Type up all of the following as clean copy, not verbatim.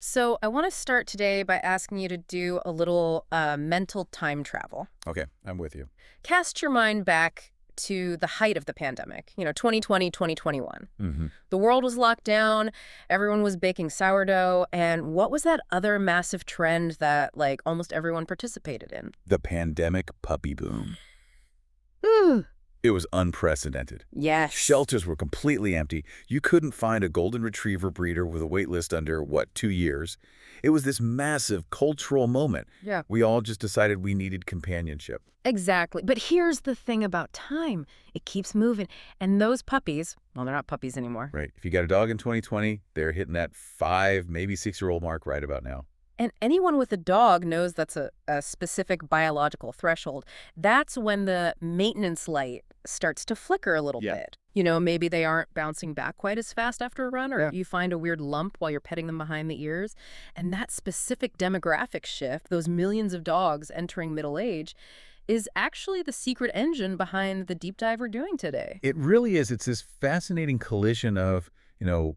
So I want to start today by asking you to do a little mental time travel. Okay, I'm with you. Cast your mind back to the height of the pandemic, 2020, 2021. hmm The world was locked down, everyone was baking sourdough, and what was that other massive trend that, like, almost everyone participated in? The pandemic puppy boom. Ooh. It was unprecedented. Yes. Shelters were completely empty. You couldn't find a golden retriever breeder with a wait list under, 2 years? It was this massive cultural moment. Yeah. We all just decided we needed companionship. Exactly. But here's the thing about time. It keeps moving. And those puppies, well, they're not puppies anymore. Right. If you got a dog in 2020, they're hitting that 5, maybe 6-year-old mark right about now. And anyone with a dog knows that's a specific biological threshold. That's when the maintenance light starts to flicker a little Yeah. bit. Maybe they aren't bouncing back quite as fast after a run, or Yeah. you find a weird lump while you're petting them behind the ears. And that specific demographic shift, those millions of dogs entering middle age, is actually the secret engine behind the deep dive we're doing today. It really is. It's this fascinating collision of,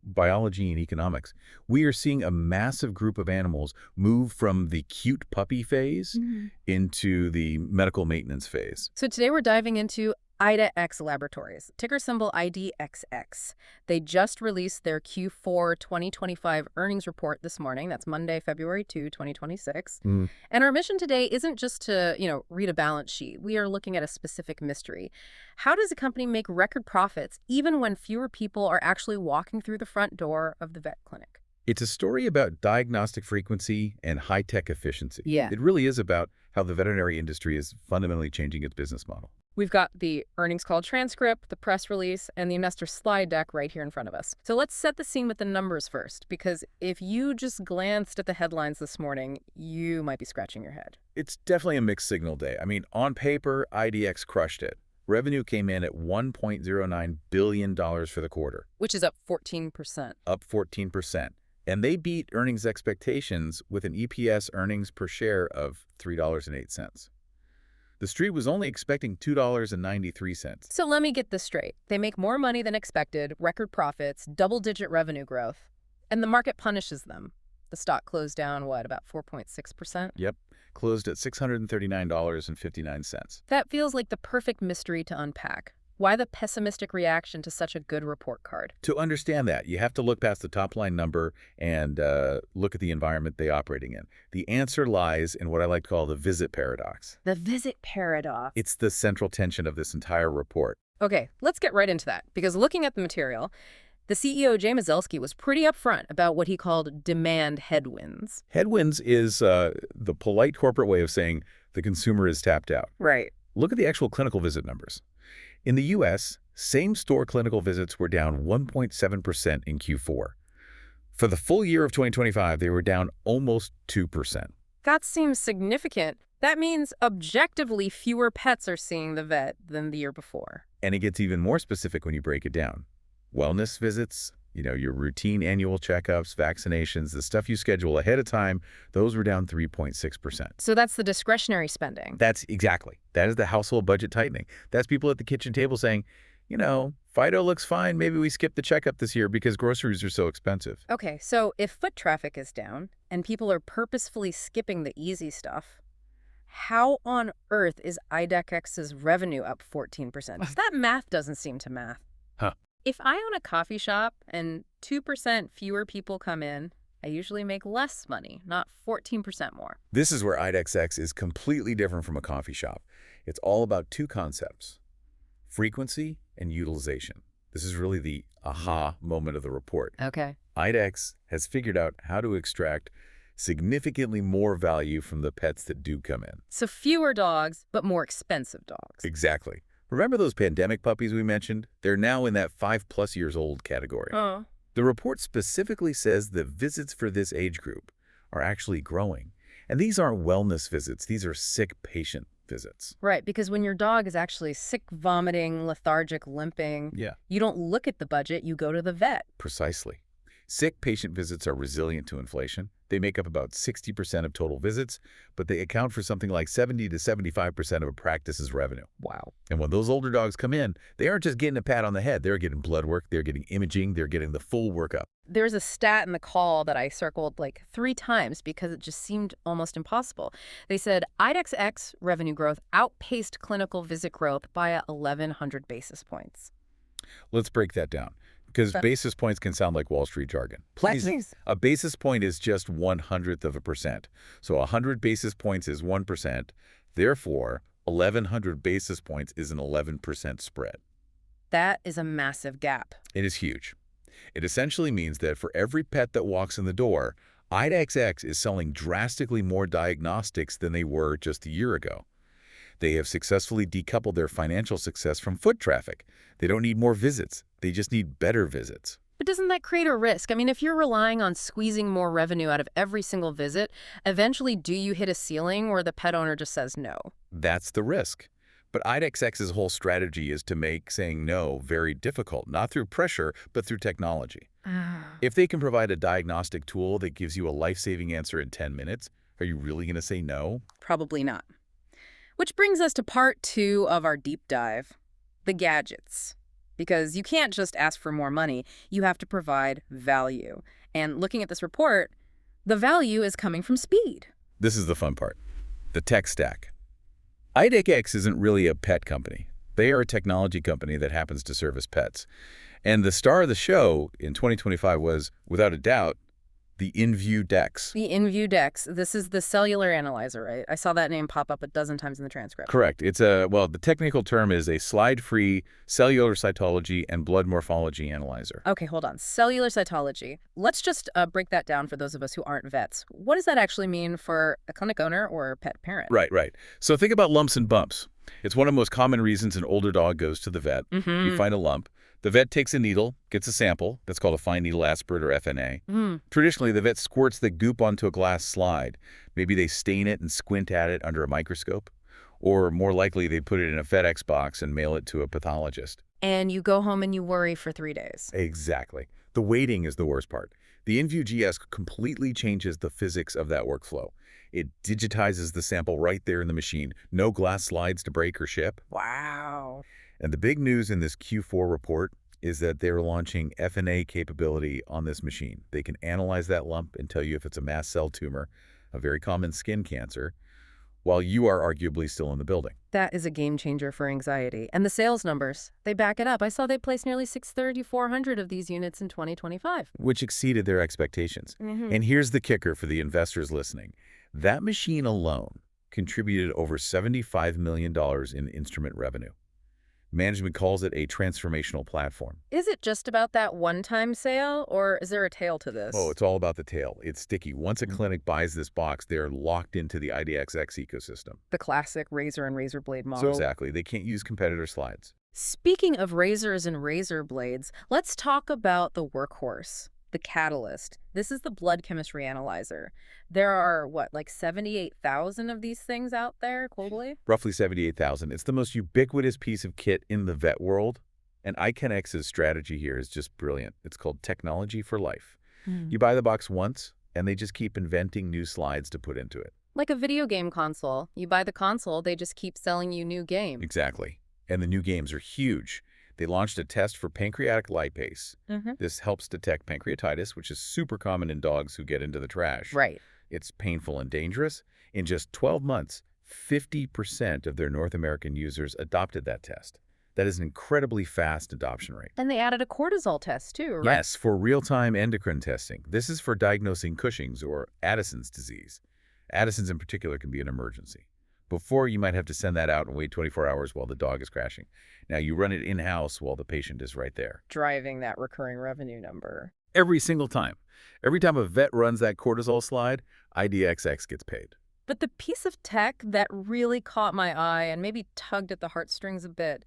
biology and economics. We are seeing a massive group of animals move from the cute puppy phase into the medical maintenance phase. So today we're diving into IDEXX Laboratories, ticker symbol IDXX. They just released their Q4 2025 earnings report this morning. That's Monday, February 2, 2026. Mm. And our mission today isn't just to, read a balance sheet. We are looking at a specific mystery. How does a company make record profits even when fewer people are actually walking through the front door of the vet clinic? It's a story about diagnostic frequency and high-tech efficiency. Yeah. It really is about how the veterinary industry is fundamentally changing its business model. We've got the earnings call transcript, the press release, and the investor slide deck right here in front of us. So let's set the scene with the numbers first, because if you just glanced at the headlines this morning, you might be scratching your head. It's definitely a mixed signal day. I mean, on paper, IDX crushed it. Revenue came in at $1.09 billion for the quarter, Which is up 14%. up 14%. And they beat earnings expectations with an EPS earnings per share of $3.08. The street was only expecting $2.93. So let me get this straight. They make more money than expected, record profits, double-digit revenue growth, and the market punishes them. The stock closed down, about 4.6%? Yep, closed at $639.59. That feels like the perfect mystery to unpack. Why the pessimistic reaction to such a good report card? To understand that, you have to look past the top-line number and look at the environment they're operating in. The answer lies in what I like to call the visit paradox. The visit paradox. It's the central tension of this entire report. Okay, let's get right into that, because looking at the material, the CEO, Jay Mazelsky, was pretty upfront about what he called demand headwinds. Headwinds is the polite corporate way of saying the consumer is tapped out. Right. Look at the actual clinical visit numbers. In the U.S., same-store clinical visits were down 1.7% in Q4. For the full year of 2025, they were down almost 2%. That seems significant. That means objectively fewer pets are seeing the vet than the year before. And it gets even more specific when you break it down. Wellness visits, your routine annual checkups, vaccinations, the stuff you schedule ahead of time, those were down 3.6%. So that's the discretionary spending. That is the household budget tightening. That's people at the kitchen table saying, Fido looks fine. Maybe we skip the checkup this year because groceries are so expensive. Okay, so if foot traffic is down and people are purposefully skipping the easy stuff, how on earth is IDEXX's revenue up 14%? 'Cause that math doesn't seem to math. Huh. If I own a coffee shop and 2% fewer people come in, I usually make less money, not 14% more. This is where IDEXX is completely different from a coffee shop. It's all about two concepts: frequency and utilization. This is really the aha moment of the report. Okay. IDEXX has figured out how to extract significantly more value from the pets that do come in. So fewer dogs, but more expensive dogs. Exactly. Remember those pandemic puppies we mentioned? They're now in that 5+ years old category. Oh. The report specifically says that visits for this age group are actually growing. And these aren't wellness visits. These are sick patient visits. Right, because when your dog is actually sick, vomiting, lethargic, limping, Yeah, you don't look at the budget, you go to the vet. precisely. Sick patient visits are resilient to inflation. They make up about 60% of total visits, but they account for something like 70 to 75% of a practice's revenue. Wow. And when those older dogs come in, they aren't just getting a pat on the head. They're getting blood work, they're getting imaging, they're getting the full workup. There's a stat in the call that I circled like 3 times because it just seemed almost impossible. They said IDEXX revenue growth outpaced clinical visit growth by 1,100 basis points. Let's break that down, because Okay. basis points can sound like Wall Street jargon. Please. A basis point is just 1/100th of a percent. So 100 basis points is 1%. Therefore, 1,100 basis points is an 11% spread. That is a massive gap. It is huge. It essentially means that for every pet that walks in the door, IDEXX is selling drastically more diagnostics than they were just a year ago. They have successfully decoupled their financial success from foot traffic. They don't need more visits. They just need better visits. But doesn't that create a risk? I mean, if you're relying on squeezing more revenue out of every single visit, eventually do you hit a ceiling where the pet owner just says no? That's the risk. But IDEXX's whole strategy is to make saying no very difficult, not through pressure, but through technology. If they can provide a diagnostic tool that gives you a life-saving answer in 10 minutes, are you really going to say no? Probably not. Which brings us to part 2 of our deep dive, the gadgets. Because you can't just ask for more money, you have to provide value. And looking at this report, the value is coming from speed. This is the fun part, the tech stack. IDEXX isn't really a pet company. They are a technology company that happens to service pets. And the star of the show in 2025 was, without a doubt, the IDEXX. The IDEXX, this is the cellular analyzer, right? I saw that name pop up a dozen times in the transcript. Correct. Well, the technical term is a slide-free cellular cytology and blood morphology analyzer. Okay, hold on. Cellular cytology. Let's just break that down for those of us who aren't vets. What does that actually mean for a clinic owner or a pet parent? Right. So think about lumps and bumps. It's one of the most common reasons an older dog goes to the vet. You find a lump. The vet takes a needle, gets a sample. That's called a fine needle aspirate, or FNA. Traditionally, the vet squirts the goop onto a glass slide. Maybe they stain it and squint at it under a microscope. Or more likely, they put it in a FedEx box and mail it to a pathologist. And you go home and you worry for 3 days. Exactly. The waiting is the worst part. The InView GS completely changes the physics of that workflow. It digitizes the sample right there in the machine. No glass slides to break or ship. Wow. And the big news in this Q4 report is that they're launching FNA capability on this machine. They can analyze that lump and tell you if it's a mast cell tumor, a very common skin cancer, while you are arguably still in the building. That is a game changer for anxiety. And the sales numbers, they back it up. I saw they placed nearly 6,400 of these units in 2025. Which exceeded their expectations. And here's the kicker for the investors listening. That machine alone contributed over $75 million in instrument revenue. Management calls it a transformational platform. Is it just about that one-time sale, or is there a tail to this? Oh, it's all about the tail. It's sticky. Once a clinic buys this box, they're locked into the IDEXX ecosystem. The classic razor and razor blade So model. exactly. They can't use competitor slides. Speaking of razors and razor blades, let's talk about the workhorse, the Catalyst. This is the blood chemistry analyzer. There are, like 78,000 of these things out there globally? Roughly 78,000. It's the most ubiquitous piece of kit in the vet world. And IDEXX's strategy here is just brilliant. It's called technology for life. You buy the box once, and they just keep inventing new slides to put into it. Like a video game console. You buy the console, they just keep selling you new games. Exactly. And the new games are huge. They launched a test for pancreatic lipase. This helps detect pancreatitis, which is super common in dogs who get into the trash. Right. It's painful and dangerous. In just 12 months, 50% of their North American users adopted that test. That is an incredibly fast adoption rate. And they added a cortisol test too, right? Yes, for real-time endocrine testing. This is for diagnosing Cushing's or Addison's disease. Addison's in particular can be an emergency. Before, you might have to send that out and wait 24 hours while the dog is crashing. Now you run it in-house while the patient is right there. Driving that recurring revenue number. Every single time. Every time a vet runs that cortisol slide, IDEXX gets paid. But the piece of tech that really caught my eye and maybe tugged at the heartstrings a bit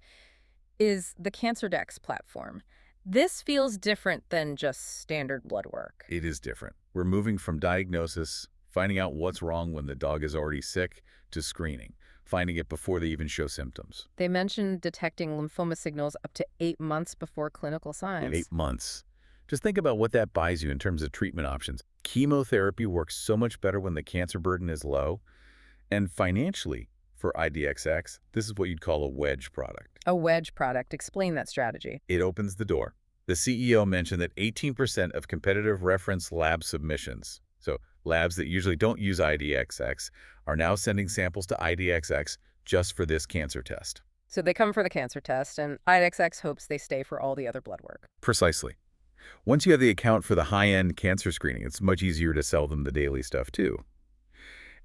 is the CancerDx platform. This feels different than just standard blood work. It is different. We're moving from diagnosis, finding out what's wrong when the dog is already sick, to screening, finding it before they even show symptoms. They mentioned detecting lymphoma signals up to 8 months before clinical signs. 8 months. Just think about what that buys you in terms of treatment options. Chemotherapy works so much better when the cancer burden is low. And financially, for IDEXX, this is what you'd call a wedge product. A wedge product. Explain that strategy. It opens the door. The CEO mentioned that 18% of competitive reference lab submissions, so labs that usually don't use IDEXX, are now sending samples to IDEXX just for this cancer test. So they come for the cancer test, and IDEXX hopes they stay for all the other blood work. Precisely. Once you have the account for the high-end cancer screening, it's much easier to sell them the daily stuff, too.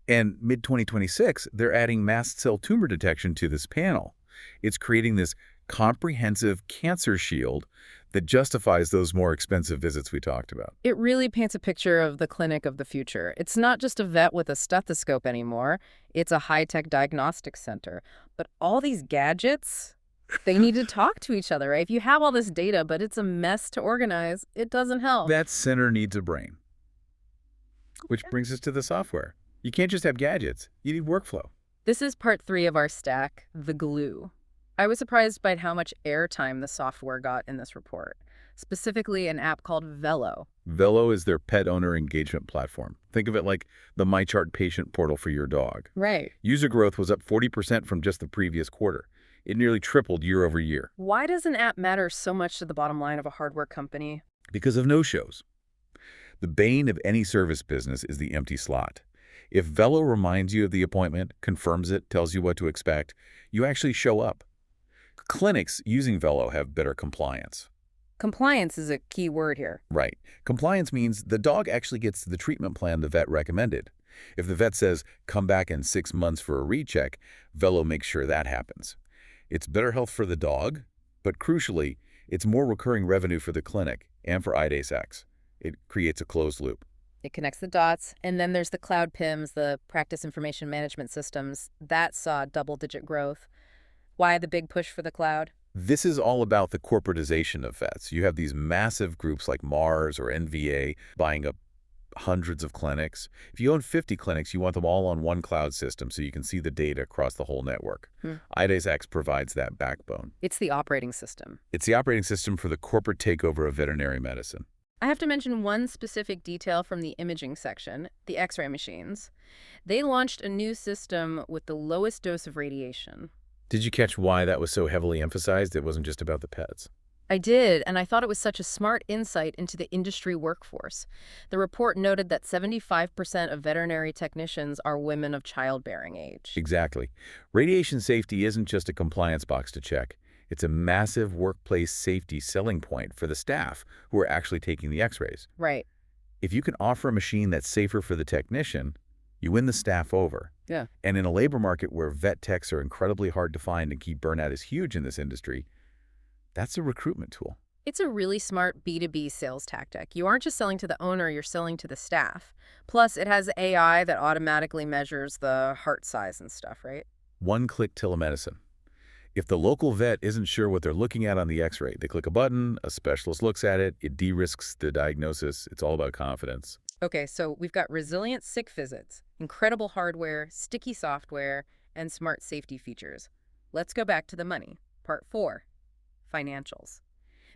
And mid-2026, they're adding mast cell tumor detection to this panel. It's creating this comprehensive cancer shield that justifies those more expensive visits we talked about. It really paints a picture of the clinic of the future. It's not just a vet with a stethoscope anymore. It's a high-tech diagnostics center. But all these gadgets, they need to talk to each other, right? If you have all this data, but it's a mess to organize, it doesn't help. That center needs a brain. Which brings us to the software. You can't just have gadgets. You need workflow. This is part 3 of our stack, the glue. I was surprised by how much airtime the software got in this report, specifically an app called Velo. Velo is their pet owner engagement platform. Think of it like the MyChart patient portal for your dog. Right. User growth was up 40% from just the previous quarter. It nearly tripled year over year. Why does an app matter so much to the bottom line of a hardware company? Because of no-shows. The bane of any service business is the empty slot. If Velo reminds you of the appointment, confirms it, tells you what to expect, you actually show up. Clinics using Velo have better compliance. Compliance is a key word here. Right. Compliance means the dog actually gets the treatment plan the vet recommended. If the vet says, come back in 6 months for a recheck, Velo makes sure that happens. It's better health for the dog, but crucially, it's more recurring revenue for the clinic and for IDEXX. It creates a closed loop. It connects the dots, and then there's the cloud PIMS, the practice information management systems. That saw double-digit growth. Why the big push for the cloud? This is all about the corporatization of vets. You have these massive groups like Mars or NVA buying up hundreds of clinics. If you own 50 clinics, you want them all on one cloud system so you can see the data across the whole network. IDEXX provides that backbone. It's the operating system. It's the operating system for the corporate takeover of veterinary medicine. I have to mention one specific detail from the imaging section, the X-ray machines. They launched a new system with the lowest dose of radiation. Did you catch why that was so heavily emphasized? It wasn't just about the pets. I did, and I thought it was such a smart insight into the industry workforce. The report noted that 75% of veterinary technicians are women of childbearing age. Exactly. Radiation safety isn't just a compliance box to check. It's a massive workplace safety selling point for the staff who are actually taking the X-rays. Right. If you can offer a machine that's safer for the technician, you win the staff over. Yeah. And in a labor market where vet techs are incredibly hard to find and keep burnout is huge in this industry, that's a recruitment tool. It's a really smart B2B sales tactic. You aren't just selling to the owner, you're selling to the staff. Plus, it has AI that automatically measures the heart size and stuff, right? One-click telemedicine. If the local vet isn't sure what they're looking at on the X-ray, they click a button, a specialist looks at it, it de-risks the diagnosis. It's all about confidence. Okay, so we've got resilient sick visits, incredible hardware, sticky software, and smart safety features. Let's go back to the money. Part 4, financials.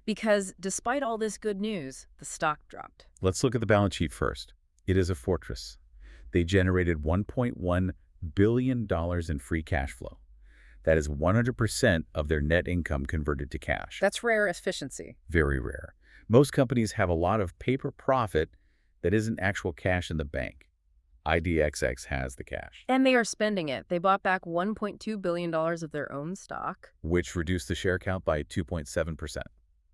Because despite all this good news, the stock dropped. Let's look at the balance sheet first. It is a fortress. They generated $1.1 billion in free cash flow. That is 100% of their net income converted to cash. That's rare efficiency. Very rare. Most companies have a lot of paper profit that isn't actual cash in the bank. IDEXX has the cash. And they are spending it. They bought back $1.2 billion of their own stock, which reduced the share count by 2.7%.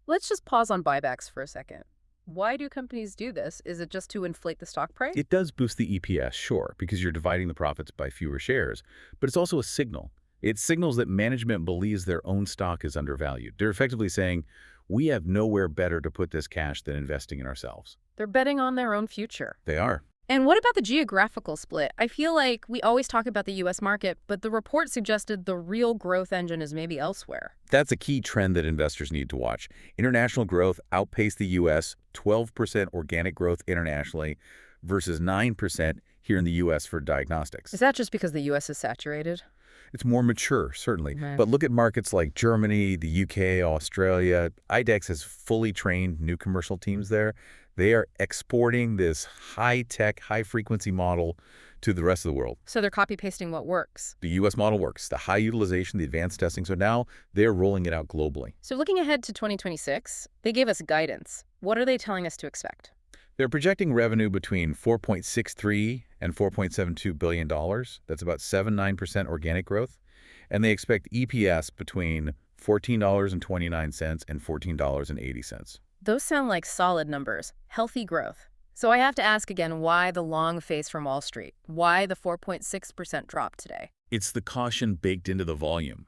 Let's just pause on buybacks for a second. Why do companies do this? Is it just to inflate the stock price? It does boost the EPS, sure, because you're dividing the profits by fewer shares, but it's also a signal. It signals that management believes their own stock is undervalued. They're effectively saying, we have nowhere better to put this cash than investing in ourselves. They're betting on their own future. They are. And what about the geographical split? I feel like we always talk about the U.S. market, but the report suggested the real growth engine is maybe elsewhere. That's a key trend that investors need to watch. International growth outpaced the U.S., 12% organic growth internationally versus 9% here in the U.S. for diagnostics. Is that just because the U.S. is saturated? It's more mature, certainly. Right. But look at markets like Germany, the UK, Australia. IDEXX has fully trained new commercial teams there. They are exporting this high-tech, high-frequency model to the rest of the world. So they're copy-pasting what works. The U.S. model works, the high utilization, the advanced testing. So now they're rolling it out globally. So looking ahead to 2026, they gave us guidance. What are they telling us to expect? They're projecting revenue between $4.63 and $4.72 billion. That's about 7-9% organic growth. And they expect EPS between $14.29 and $14.80. Those sound like solid numbers, healthy growth. So I have to ask again, why the long face from Wall Street? Why the 4.6% drop today? It's the caution baked into the volume.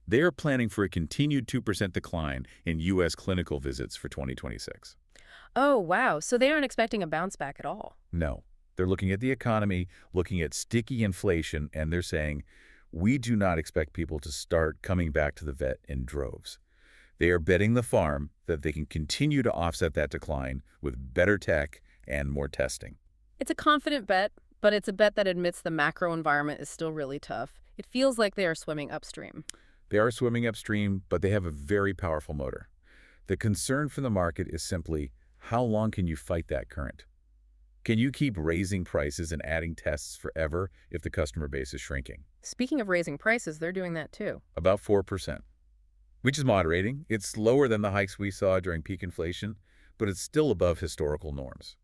They are planning for a continued 2% decline in U.S. clinical visits for 2026. Oh, wow. So they aren't expecting a bounce back at all. No, they're looking at the economy, looking at sticky inflation, and they're saying, we do not expect people to start coming back to the vet in droves. They are betting the farm that they can continue to offset that decline with better tech and more testing. It's a confident bet, but it's a bet that admits the macro environment is still really tough. It feels like they are swimming upstream. They are swimming upstream, but they have a very powerful motor. The concern for the market is simply, how long can you fight that current? Can you keep raising prices and adding tests forever if the customer base is shrinking? Speaking of raising prices, they're doing that too. About 4%, which is moderating. It's lower than the hikes we saw during peak inflation, but it's still above historical norms.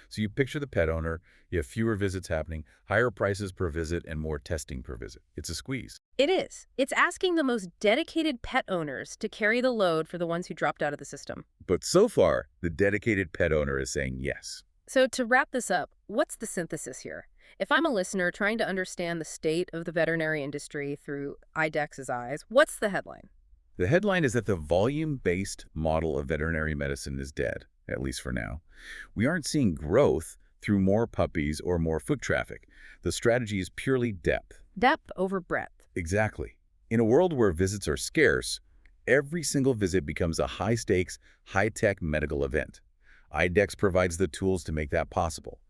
So you picture the pet owner, you have fewer visits happening, higher prices per visit, and more testing per visit. It's a squeeze. It is. It's asking the most dedicated pet owners to carry the load for the ones who dropped out of the system. But so far, the dedicated pet owner is saying yes. So to wrap this up, what's the synthesis here? If I'm a listener trying to understand the state of the veterinary industry through IDEXX's eyes, what's the headline? The headline is that the volume-based model of veterinary medicine is dead, at least for now. We aren't seeing growth through more puppies or more foot traffic. The strategy is purely depth. Depth over breadth. Exactly. In a world where visits are scarce, every single visit becomes a high-stakes, high-tech medical event. IDEXX provides the tools to make that possible.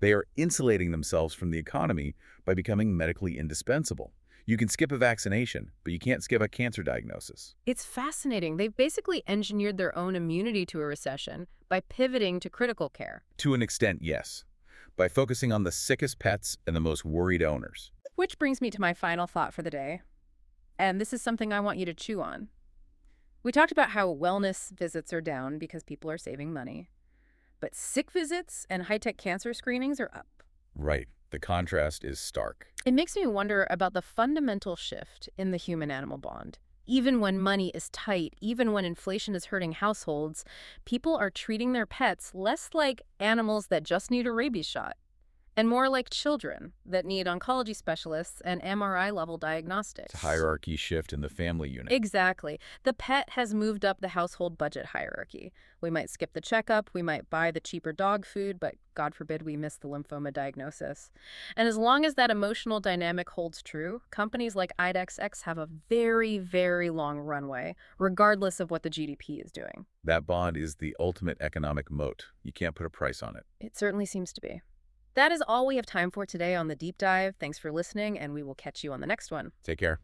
They are insulating themselves from the economy by becoming medically indispensable. You can skip a vaccination, but you can't skip a cancer diagnosis. It's fascinating. They've basically engineered their own immunity to a recession by pivoting to critical care. To an extent, yes. By focusing on the sickest pets and the most worried owners. Which brings me to my final thought for the day. And this is something I want you to chew on. We talked about how wellness visits are down because people are saving money. But sick visits and high-tech cancer screenings are up. Right. The contrast is stark. It makes me wonder about the fundamental shift in the human-animal bond. Even when money is tight, even when inflation is hurting households, people are treating their pets less like animals that just need a rabies shot, and more like children that need oncology specialists and MRI-level diagnostics. It's a hierarchy shift in the family unit. Exactly. The pet has moved up the household budget hierarchy. We might skip the checkup, we might buy the cheaper dog food, but God forbid we miss the lymphoma diagnosis. And as long as that emotional dynamic holds true, companies like IDEXX have a very, very long runway, regardless of what the GDP is doing. That bond is the ultimate economic moat. You can't put a price on it. It certainly seems to be. That is all we have time for today on The Deep Dive. Thanks for listening, and we will catch you on the next one. Take care.